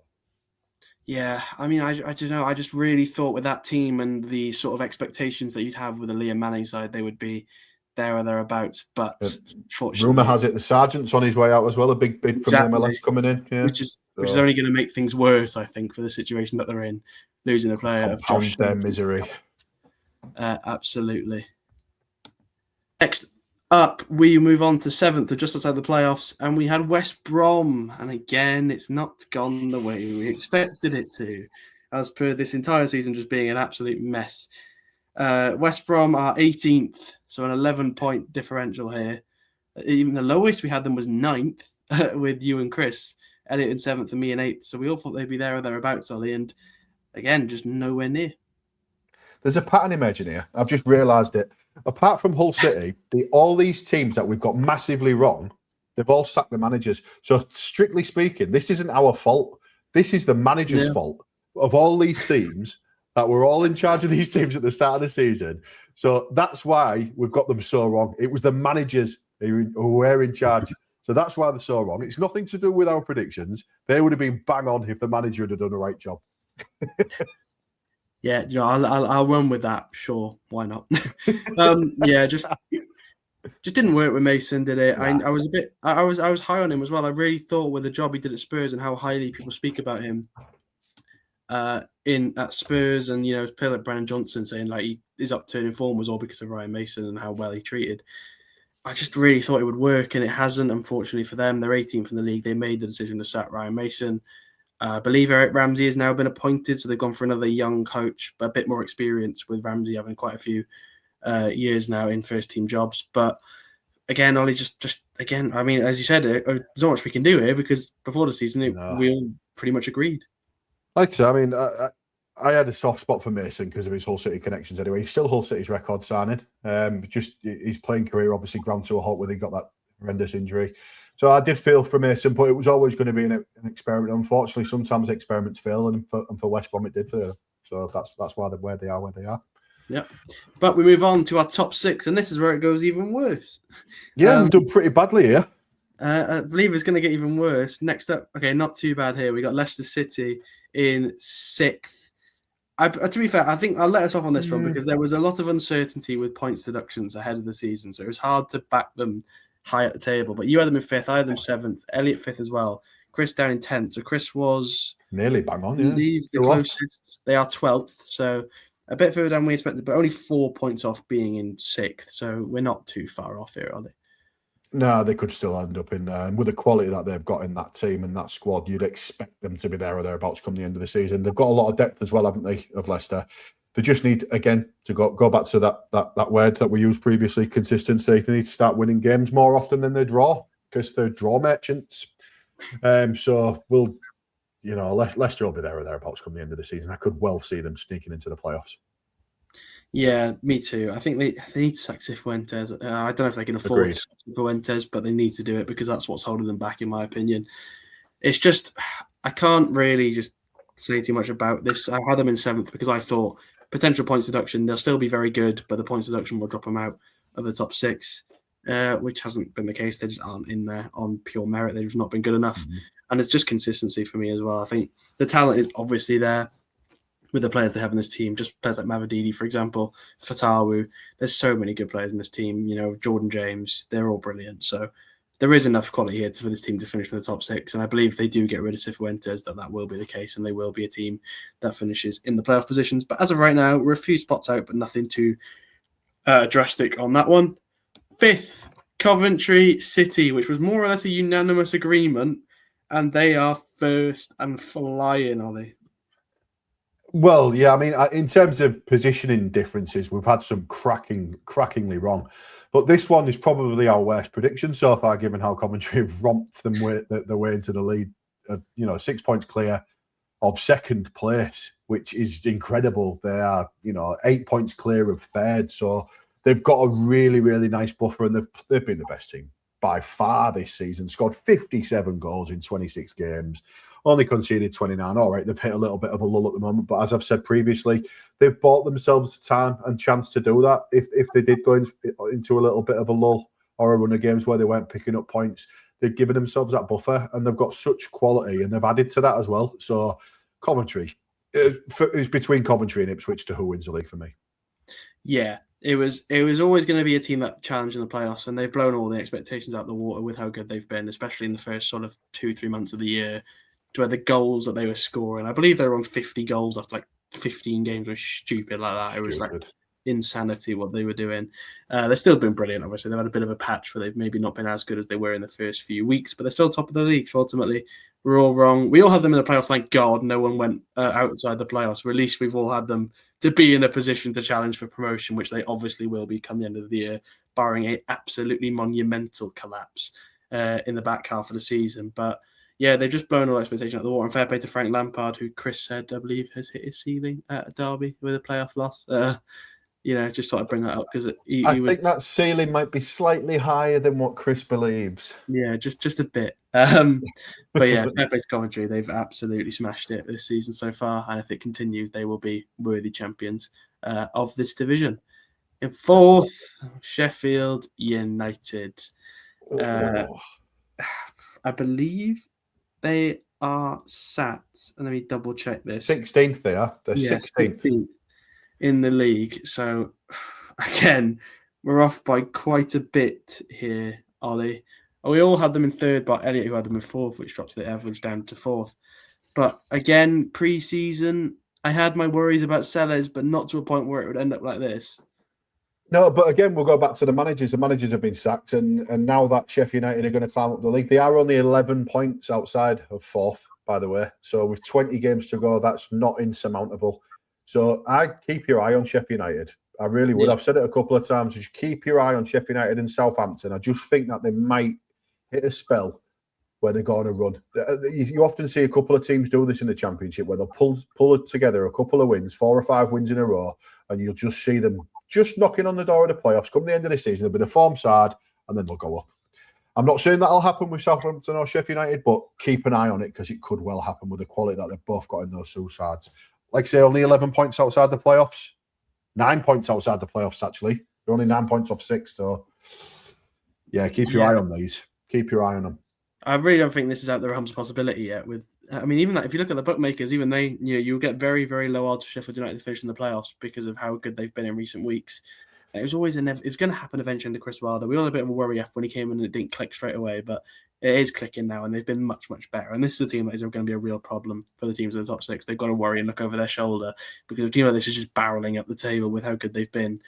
Yeah, I mean, I don't know. I just really thought with that team and the sort of expectations that you'd have with the Liam Manning side, they would be there or thereabouts. But fortunately, rumour has it the Sergeant's on his way out as well. A big bid from the MLS coming in, which is only going to make things worse, I think, for the situation that they're in, losing a player of Josh. Their misery. Absolutely. Next up, we move on to 7th, just outside the playoffs, and we had West Brom. And again, it's not gone the way we expected it to, as per this entire season just being an absolute mess. West Brom are 18th, so an 11-point differential here. Even the lowest we had them was 9th with you and Chris. Elliot in 7th and me in 8th. So we all thought they'd be there or thereabouts, Ollie. And again, just nowhere near. There's a pattern emerging here. I've just realised it. Apart from Hull City, all these teams that we've got massively wrong, they've all sacked the managers. So strictly speaking, this isn't our fault. This is the manager's fault of all these teams that were all in charge of these teams at the start of the season. So that's why we've got them so wrong. It was the managers who were in charge. So that's why they're so wrong. It's nothing to do with our predictions. They would have been bang on if the manager had done the right job. Yeah, I'll run with that. Sure, why not? Just didn't work with Mason, did it? Nah. I was high on him as well. I really thought with the job he did at Spurs and how highly people speak about him at Spurs, and player like Brennan Johnson saying like his upturn in form was all because of Ryan Mason and how well he treated. I just really thought it would work, and it hasn't, unfortunately for them. They're 18th in the league. They made the decision to sack Ryan Mason. I believe Eric Ramsey has now been appointed, so they've gone for another young coach, but a bit more experience with Ramsey having quite a few years now in first-team jobs. But again, Ollie, just again, I mean, as you said, there's not much we can do here because before the season, we all pretty much agreed. Like I said, I mean, I had a soft spot for Mason because of his Hull City connections anyway. He's still Hull City's record signing. Just his playing career obviously ground to a halt when he got that horrendous injury. So I did feel for Mason, but it was always going to be an experiment. Unfortunately, sometimes experiments fail, and for West Brom it did fail. So that's why they're where they are. Yeah, but we move on to our top 6, and this is where it goes even worse. Yeah, we've done pretty badly here. I believe it's going to get even worse. Next up, okay, not too bad here. We got Leicester City in 6th. To be fair, I think I'll let us off on this one because there was a lot of uncertainty with points deductions ahead of the season, so it was hard to back them high at the table. But you had them in 5th, I had them 7th, Elliot 5th as well. Chris down in 10th. So Chris was nearly bang on, the closest. They are 12th, so a bit further down we expected, but only 4 points off being in 6th. So we're not too far off here, are they? No, they could still end up in there. And with the quality that they've got in that team and that squad, you'd expect them to be there or thereabouts come the end of the season. They've got a lot of depth as well, haven't they, of Leicester? They just need, again, to go back to that word that we used previously, consistency. They need to start winning games more often than they draw because they're draw merchants. So Leicester will be there or thereabouts come the end of the season. I could well see them sneaking into the playoffs. Yeah, me too. I think they need to sack Cifuentes. I don't know if they can afford to sack Cifuentes, but they need to do it because that's what's holding them back, in my opinion. It's just, I can't really just say too much about this. I had them in 7th because I thought potential points deduction, they'll still be very good, but the points deduction will drop them out of the top 6, which hasn't been the case. They just aren't in there on pure merit. They've not been good enough. Mm-hmm. And it's just consistency for me as well. I think the talent is obviously there with the players they have in this team, just players like Mavididi, for example, Fatawu. There's so many good players in this team. Jordan James, they're all brilliant. So there is enough quality here for this team to finish in the top 6. And I believe if they do get rid of Cifuentes, that will be the case, and they will be a team that finishes in the playoff positions. But as of right now, we're a few spots out, but nothing too drastic on that one. 5th, Coventry City, which was more or less a unanimous agreement, and they are first and flying, Ollie. Well, yeah, I mean, in terms of positioning differences, we've had some crackingly wrong. But this one is probably our worst prediction so far, given how Coventry have romped them their way into the lead. 6 points clear of second place, which is incredible. They are, 8 points clear of third. So they've got a really, really nice buffer, and they've been the best team by far this season. Scored 57 goals in 26 games. only conceded 29. All right, they've hit a little bit of a lull at the moment, but as I've said previously, they've bought themselves time and chance to do that. If they did go into a little bit of a lull or a run of games where they weren't picking up points, they've given themselves that buffer, and they've got such quality, and they've added to that as well. So Coventry, it's between Coventry and Ipswich to who wins the league for me. Yeah, it was always going to be a team that challenged in the playoffs, and they've blown all the expectations out of the water with how good they've been, especially in the first sort of 2-3 months of the year, to where the goals that they were scoring, I believe they were on 50 goals after like 15 games, was stupid like that. It was like insanity what they were doing. They've still been brilliant, obviously. They've had a bit of a patch where they've maybe not been as good as they were in the first few weeks, but they're still top of the league. So ultimately, we're all wrong. We all had them in the playoffs, thank God. No one went outside the playoffs. Or at least we've all had them to be in a position to challenge for promotion, which they obviously will be come the end of the year, barring an absolutely monumental collapse in the back half of the season. But yeah, they've just blown all expectation out of the water. And fair play to Frank Lampard, who Chris said, I believe, has hit his ceiling at Derby with a playoff loss. Just thought I'd bring that up because I think that ceiling might be slightly higher than what Chris believes. Yeah, just a bit. But yeah, fair play to Coventry. They've absolutely smashed it this season so far, and if it continues, they will be worthy champions of this division. In fourth, Sheffield United. I believe they are sat, and let me double check this. 16th they are. They're 16th in the league. So again, we're off by quite a bit here, Ollie. We all had them in third, but Elliot, who had them in fourth, which drops the average down to fourth. But again, pre-season, I had my worries about Sellers, but not to a point where it would end up like this. No, but again, we'll go back to the managers. The managers have been sacked, and now that Sheffield United are going to climb up the league, they are only 11 points outside of fourth, by the way. So with 20 games to go, that's not insurmountable. So I keep your eye on Sheffield United. I really would. Yeah. I've said it a couple of times. Just keep your eye on Sheffield United and Southampton. I just think that they might hit a spell where they're going to run. You often see a couple of teams do this in the Championship where they'll pull it together, a couple of wins, 4 or 5 wins in a row, and you'll just see them just knocking on the door of the playoffs. Come the end of the season, they'll be the form side, and then they'll go up. I'm not saying that'll happen with Southampton or Sheffield United, but keep an eye on it because it could well happen with the quality that they've both got in those two sides. Like I say, only 11 points outside the playoffs. 9 points outside the playoffs, actually. They're only 9 points off 6, so yeah, keep your eye on these. Keep your eye on them. I really don't think this is out the realms of possibility yet. Even that, if you look at the bookmakers, even they, you'll get very, very low odds for Sheffield United to finish in the playoffs because of how good they've been in recent weeks. And it was always it's going to happen eventually under Chris Wilder. We all had a bit of a worry after when he came in and it didn't click straight away, but it is clicking now, and they've been much, much better. And this is a team that is going to be a real problem for the teams in the top 6. They've got to worry and look over their shoulder because a team like this is just barreling up the table with how good they've been.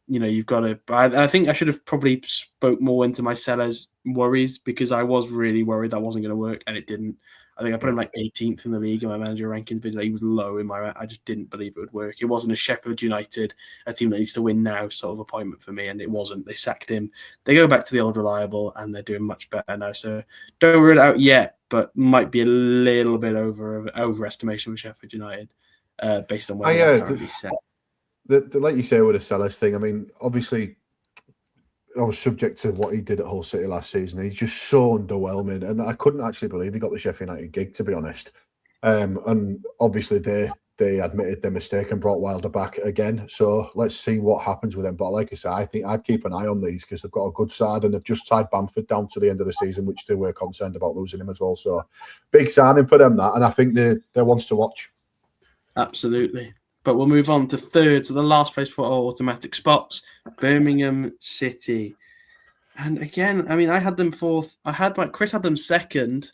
You've got to. I think I should have probably spoke more into my Sellers worries because I was really worried that wasn't going to work, and it didn't. I think I put him like 18th in the league in my manager ranking video. He was low in my. I just didn't believe it would work. It wasn't a Sheffield United, a team that needs to win now sort of appointment for me, and it wasn't. They sacked him. They go back to the old reliable, and they're doing much better now. So don't rule it out yet, but might be a little bit overestimation with Sheffield United based on where they're currently set. Like you say with the Sellers thing, I mean, obviously, I was subject to what he did at Hull City last season. He's just so underwhelming, and I couldn't actually believe he got the Sheffield United gig, to be honest. And obviously, they admitted their mistake and brought Wilder back again. So let's see what happens with them. But like I say, I think I'd keep an eye on these because they've got a good side, and they've just tied Bamford down to the end of the season, which they were concerned about losing him as well. So big signing for them, that, and I think they're ones to watch. Absolutely. But we'll move on to third, so the last place for our automatic spots, Birmingham City. And again, I mean, I had them fourth. Chris had them second,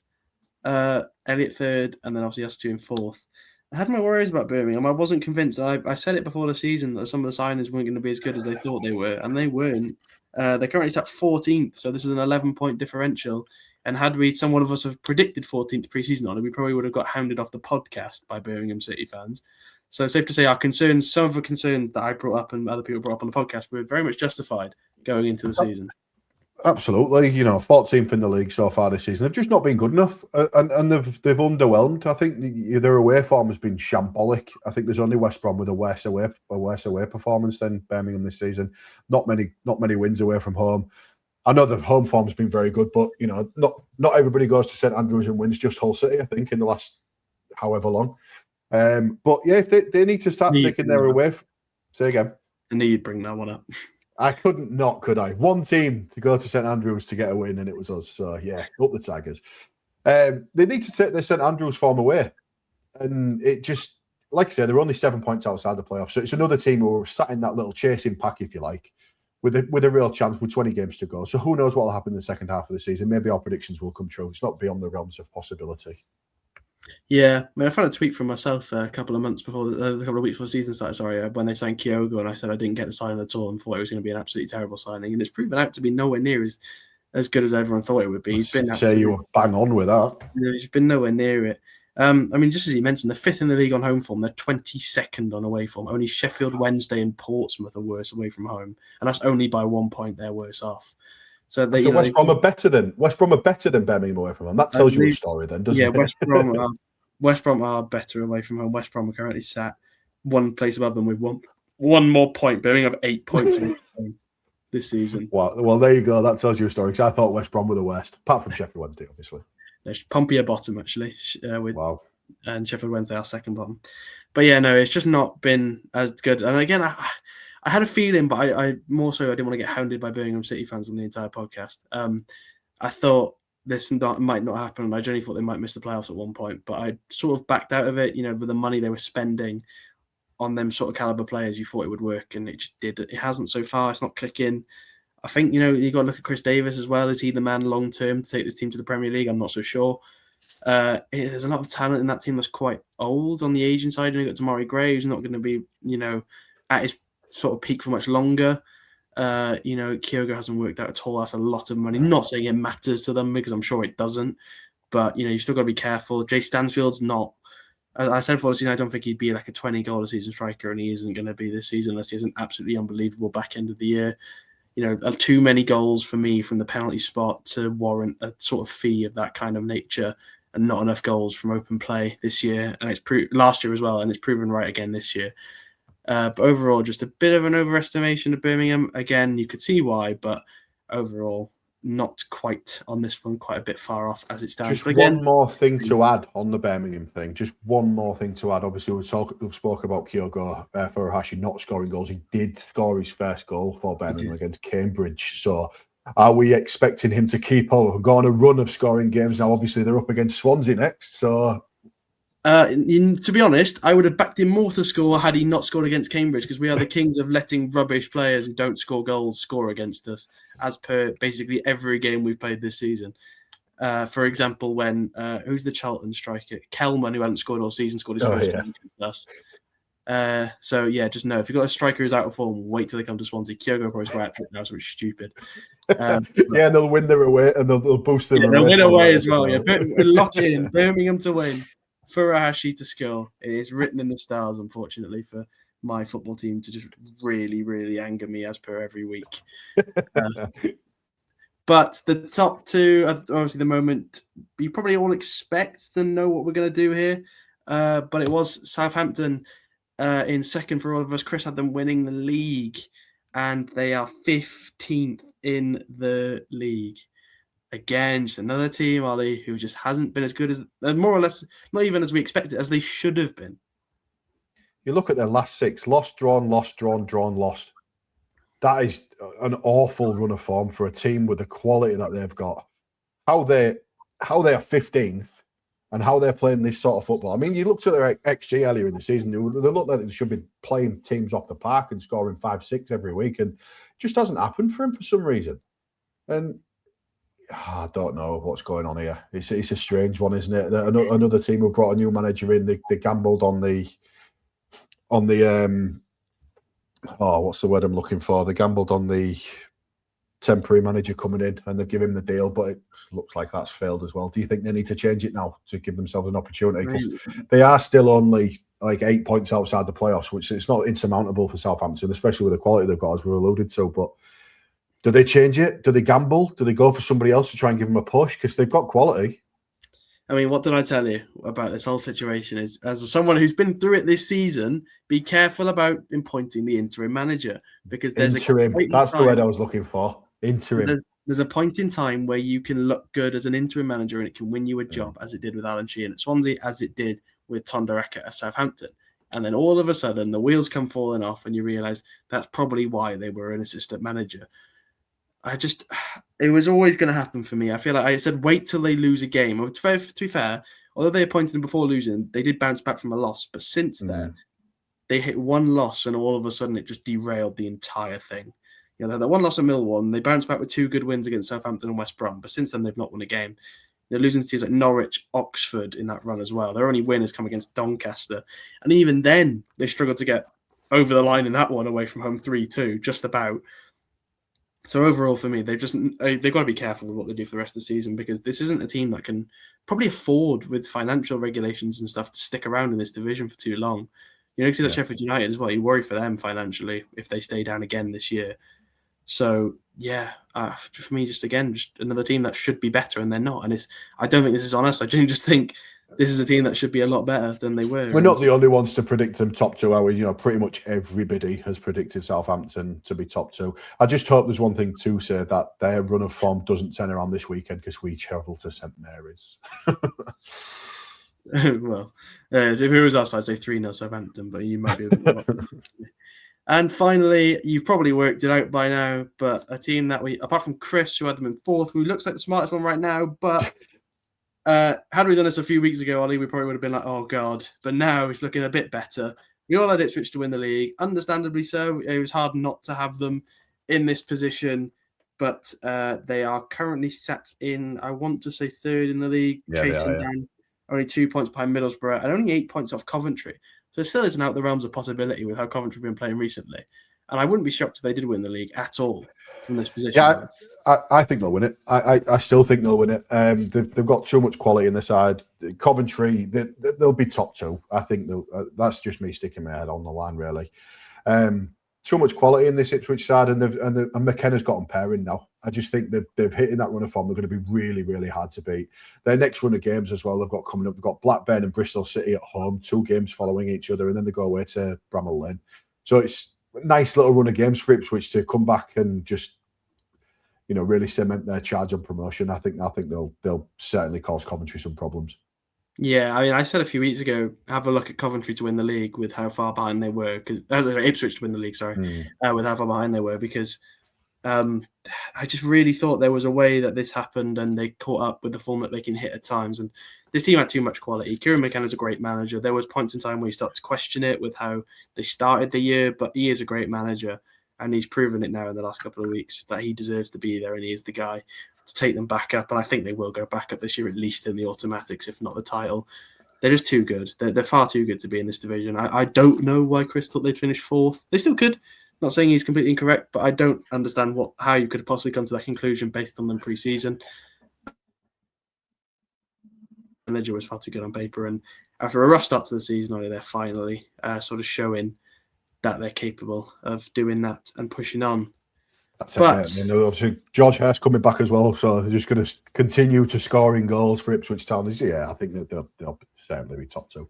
Elliot third, and then obviously us two in fourth. I had my worries about Birmingham. I wasn't convinced. I said it before the season that some of the signings weren't going to be as good as they thought they were, and they weren't. They're currently sat 14th, so this is an 11-point differential. And had some one of us have predicted 14th pre-season on it, we probably would have got hounded off the podcast by Birmingham City fans. So safe to say our concerns, some of the concerns that I brought up and other people brought up on the podcast were very much justified going into the season. Absolutely. 14th in the league so far this season. They've just not been good enough and they've underwhelmed. I think their away form has been shambolic. I think there's only West Brom with a worse away performance than Birmingham this season. Not many wins away from home. I know the home form's been very good, but not everybody goes to St Andrews and wins, just Hull City, I think, in the last however long. But yeah, if they need to start taking their away. Say again. I knew you'd bring that one up. I couldn't not, could I? One team to go to St Andrews to get a win, and it was us. So yeah, up the Tigers. They need to take their St Andrews form away, and it just, like I said, they're only 7 points outside the playoffs. So it's another team who are sat in that little chasing pack, if you like, with a real chance with 20 games to go. So who knows what will happen in the second half of the season? Maybe our predictions will come true. It's not beyond the realms of possibility. Yeah, I mean, I found a tweet from myself a couple of weeks before the season started. Sorry, when they signed Kyogo, and I said I didn't get the signing at all and thought it was going to be an absolutely terrible signing, and it's proven out to be nowhere near as good as everyone thought it would be. You were bang on with that. He's been nowhere near it. I mean, just as you mentioned, they're 5th in the league on home form. They're 22nd on away form. Only Sheffield Wednesday and Portsmouth are worse away from home, and that's only by 1 point they're worse off. So West Brom are better than Birmingham away from home. That tells you a story, then, doesn't it? Yeah, West Brom are better away from home. West Brom are currently sat one place above them with one more point. Birmingham have 8 points this season. Well, there you go. That tells you a story. Because I thought West Brom were the worst, apart from Sheffield Wednesday, obviously. There's Pompey are bottom, actually, and Sheffield Wednesday are second bottom. But yeah, no, it's just not been as good. And again, I had a feeling, but I more so I didn't want to get hounded by Birmingham City fans on the entire podcast. I thought this might not happen. I genuinely thought they might miss the playoffs at one point, but I sort of backed out of it. With the money they were spending on them sort of caliber players, you thought it would work, and it just did. It hasn't so far. It's not clicking. I think, you got to look at Chris Davis as well. Is he the man long term to take this team to the Premier League? I'm not so sure. There's a lot of talent in that team that's quite old on the aging side. You've got Tamari Gray, who's not going to be, at his sort of peak for much longer. Kyogo hasn't worked out at all. That's a lot of money. Not saying it matters to them, because I'm sure it doesn't. But, you've still got to be careful. Jay Stansfield's not. As I said before the season, I don't think he'd be like a 20-goal a season striker, and he isn't going to be this season unless he has an absolutely unbelievable back end of the year. Too many goals for me from the penalty spot to warrant a sort of fee of that kind of nature, and not enough goals from open play this year. And it's last year as well, and it's proven right again this year. But overall, just a bit of an overestimation of Birmingham. Again, you could see why, but overall, not quite on this one, quite a bit far off as it stands. Just one more thing to add on the Birmingham thing. Just one more thing to add. Obviously, we've spoke about Kyogo Furuhashi not scoring goals. He did score his first goal for Birmingham against Cambridge. So are we expecting him to keep on going a run of scoring games? Now, obviously, they're up against Swansea next. So, to be honest, I would have backed him more to score had he not scored against Cambridge, because we are the kings of letting rubbish players who don't score goals score against us, as per basically every game we've played this season. For example, when who's the Charlton striker? Kelman, who hadn't scored all season, scored his first game against us. So yeah, just know if you've got a striker who's out of form, wait till they come to Swansea. Kyogo probably score hat-trick now, so it's stupid. And they'll win their away, and they'll boost them. Yeah, they'll win away as well. Yeah, lock it in. Birmingham to win. Furuhashi to score. It is written in the stars, unfortunately, for my football team to just really, really anger me as per every week. But the top two, obviously, the moment you probably all expect to know what we're going to do here. But it was Southampton in second for all of us. Chris had them winning the league, and they are 15th in the league. Again, just another team, Ollie, who just hasn't been as good as, more or less, not even as we expected, as they should have been. You look at their last 6, lost, drawn, lost, drawn, drawn, lost. That is an awful run of form for a team with the quality that they've got. How they are 15th and how they're playing this sort of football. I mean, you looked at their XG earlier in the season, they looked like they should be playing teams off the park and scoring 5-6 every week, and it just hasn't happened for them for some reason. And I don't know what's going on here. It's a strange one, isn't it? Another team who brought a new manager in. They gambled on the what's the word I'm looking for? They gambled on the temporary manager coming in, and they've given him the deal, but it looks like that's failed as well. Do you think they need to change it now to give themselves an opportunity? Because they are still only like 8 points outside the playoffs, which it's not insurmountable for Southampton, especially with the quality they've got, as we alluded to. But do they change it? Do they gamble? Do they go for somebody else to try and give them a push? Because they've got quality. I mean, what did I tell you about this whole situation? Is, as someone who's been through it this season, be careful about appointing the interim manager, because there's interim. That's the word I was looking for. Interim. there's a point in time where you can look good as an interim manager and it can win you a job, as it did with Alan Sheehan at Swansea, as it did with Tonda Eckert at Southampton. And then all of a sudden, the wheels come falling off and you realise that's probably why they were an assistant manager. It was always going to happen for me. I feel like I said, wait till they lose a game. To be fair, although they appointed him before losing, they did bounce back from a loss. But since then, they hit one loss and all of a sudden it just derailed the entire thing. You know, they had that one loss at Millwall and they bounced back with 2 good wins against Southampton and West Brom. But since then, they've not won a game. They're losing to teams like Norwich, Oxford in that run as well. Their only win has come against Doncaster. And even then, they struggled to get over the line in that one away from home 3-2, just about. So overall, for me, they've got to be careful with what they do for the rest of the season, because this isn't a team that can probably afford, with financial regulations and stuff, to stick around in this division for too long. You know, you see that Sheffield United as well. You worry for them financially if they stay down again this year. So yeah, for me, just another team that should be better, and they're not. And I don't think this is on us. I genuinely just think this is a team that should be a lot better than they were. We're not the only ones to predict them top 2, are we? You know, pretty much everybody has predicted Southampton to be top 2. I just hope there's one thing to say, that their run of form doesn't turn around this weekend, because we travel to St Mary's. Well, if it was us, I'd say 3-0 Southampton, but you might be a bit And finally, you've probably worked it out by now, but a team that apart from Chris, who had them in 4th, who looks like the smartest one right now, but had we done this a few weeks ago, Ollie, we probably would have been like, oh, God. But now it's looking a bit better. We all had Ipswich to win the league. Understandably so. It was hard not to have them in this position, but they are currently sat in, I want to say, 3rd in the league, chasing down only 2 points behind Middlesbrough and only 8 points off Coventry. So it still isn't out the realms of possibility with how Coventry have been playing recently. And I wouldn't be shocked if they did win the league at all from this position. Yeah, I think they'll win it. I still think they'll win it. They've got too much quality in the side. Coventry, they'll be top 2. I think that's just me sticking my head on the line, really. Too much quality in this Ipswich side, and McKenna's got them pairing now. I just think they've hit in that run of form. They're going to be really, really hard to beat. Their next run of games as well, they've got coming up. They've got Blackburn and Bristol City at home, 2 games following each other, and then they go away to Bramall Lane. So it's a nice little run of games for Ipswich to come back and just, you know, really cement their charge on promotion. I think they'll certainly cause Coventry some problems. Yeah, I mean, I said a few weeks ago, have a look at Coventry to win the league with how far behind they were. Because Ipswich to win the league, with how far behind they were. Because I just really thought there was a way that this happened, and they caught up with the form that they can hit at times. And this team had too much quality. Kieran McKenna's a great manager. There was points in time where you start to question it with how they started the year, but he is a great manager, and he's proven it now in the last couple of weeks that he deserves to be there, and he is the guy to take them back up. And I think they will go back up this year, at least in the automatics, if not the title. They're just too good. They're far too good to be in this division. I don't know why Chris thought they'd finish 4th. They still could. Not saying he's completely incorrect, but I don't understand how you could possibly come to that conclusion based on them pre-season. Manager was far too good on paper, and after a rough start to the season, only they're finally sort of showing that they're capable of doing that and pushing on. That's it. I mean, obviously, George Hurst coming back as well, so they're just going to continue to scoring goals for Ipswich Town. Yeah, I think that they'll certainly be top 2.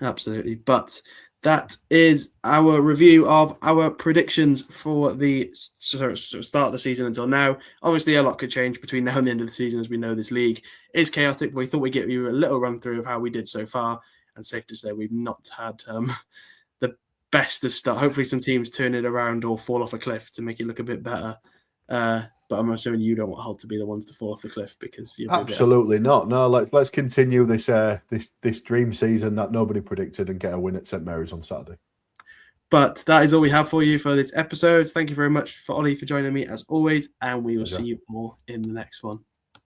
Absolutely. But that is our review of our predictions for the start of the season until now. Obviously, a lot could change between now and the end of the season, as we know this league is chaotic. But we thought we'd give you a little run through of how we did so far. And safe to say, we've not had the best of start. Hopefully some teams turn it around or fall off a cliff to make it look a bit better. But I'm assuming you don't want Hull to be the ones to fall off the cliff, because you're absolutely not. No, let's continue this dream season that nobody predicted and get a win at St Mary's on Saturday. But that is all we have for you for this episode. Thank you very much for Ollie for joining me as always, and we will see you all in the next one.